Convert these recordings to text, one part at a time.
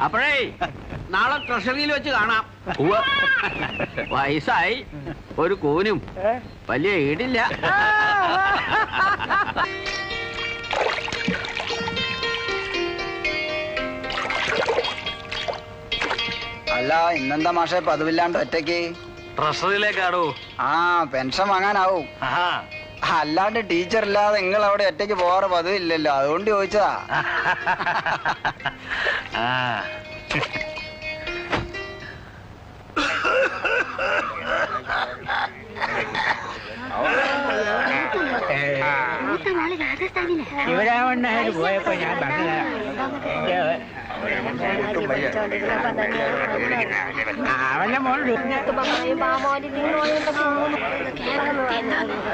അപ്പോഴേ നാളെ ട്രഷറിയിൽ വെച്ച് കാണാം. വയസ്സായി ഒരു കൂനും വലിയ ഈടില്ല. അല്ല ഇന്നെന്താ മാഷെ പതിവില്ലാണ്ട് ഒറ്റയ്ക്ക്? ട്രഷറിയിലേക്കാടോ. ആ പെൻഷൻ വാങ്ങാനാവും. അല്ലാണ്ട് ടീച്ചർ ഇല്ലാതെ നിങ്ങൾ അവിടെ ഒറ്റയ്ക്ക് പോവാറ് പതിവില്ലല്ലോ, അതുകൊണ്ട് ചോദിച്ചതാ. ശിവരാമണ്ണാര് പോയപ്പോ ഞാൻ അവന്റെ മോള്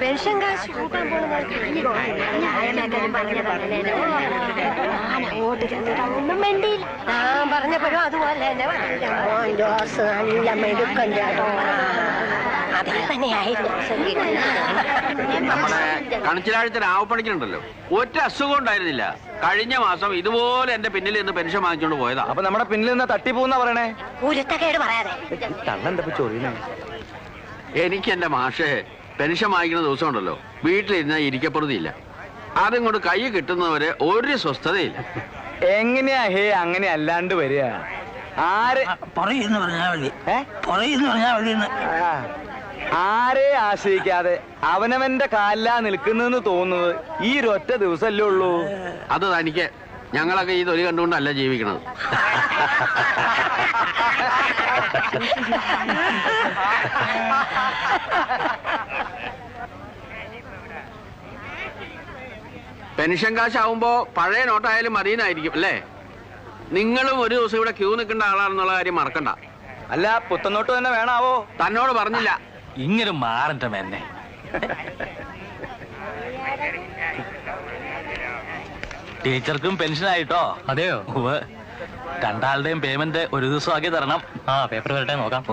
പെൻഷൻ കാശ് ഒന്നും വേണ്ടിയില്ല. ഞാൻ പറഞ്ഞപ്പോഴും അതുപോലെ തന്നെ നല്ല മെടുക്കണ്ട നമ്മുടെ കണിച്ചിലാഴ്ച രാവപ്പണിക്കുണ്ടല്ലോ, ഒറ്റ അസുഖം ഉണ്ടായിരുന്നില്ല. കഴിഞ്ഞ മാസം ഇതുപോലെ എന്റെ പിന്നിൽ നിന്ന് പെൻഷൻ വാങ്ങിച്ചോണ്ട് പോയതാ. അപ്പൊ നമ്മുടെ പിന്നിൽ നിന്ന് തട്ടിപ്പോന്നാ പറയണേ. എനിക്ക് എന്റെ മാഷെ പെൻഷൻ വാങ്ങിക്കുന്ന ദിവസം ഉണ്ടല്ലോ, വീട്ടിലിരുന്ന ഇരിക്കപ്പുറതിയില്ല. അതും കൊണ്ട് കൈ കിട്ടുന്നവരെ ഒരു സ്വസ്ഥതയില്ല. എങ്ങനെയാ ഹേ അങ്ങനെ അല്ലാണ്ട് വരിക? ആരെ പറയുന്നു പറഞ്ഞാൽ മതി, പറയുന്നു പറഞ്ഞാൽ മതി. ആരെ ആശ്രയിക്കാതെ അവനവന്റെ കാലിലാ നിൽക്കുന്നെന്ന് തോന്നുന്നത് ഈ ഒരൊറ്റ ദിവസമല്ലേ ഉള്ളൂ. അത് തനിക്ക്, ഞങ്ങളൊക്കെ ഈ തൊലി കണ്ടുകൊണ്ടല്ല ജീവിക്കണത്. പെൻഷൻ കാശാവുമ്പോ പഴയ നോട്ടായാലും മതിയെന്നായിരിക്കും അല്ലേ? നിങ്ങളും ഒരു ദിവസം ഇവിടെ ക്യൂ നിൽക്കേണ്ട ആളാണെന്നുള്ള കാര്യം മറക്കണ്ട. അല്ല പുത്തനോട്ട് തന്നെ വേണാവോ? തന്നോട് പറഞ്ഞില്ല. ഇങ്ങനെ മാറണ്ട എന്നെ. ടീച്ചർക്കും പെൻഷൻ ആയിട്ടോ? അതെയോ? രണ്ടാളുടെയും പേയ്മെന്റ് ഒരു ദിവസം ആക്കി തരണം. പേപ്പർ വരട്ടെ നോക്കാം.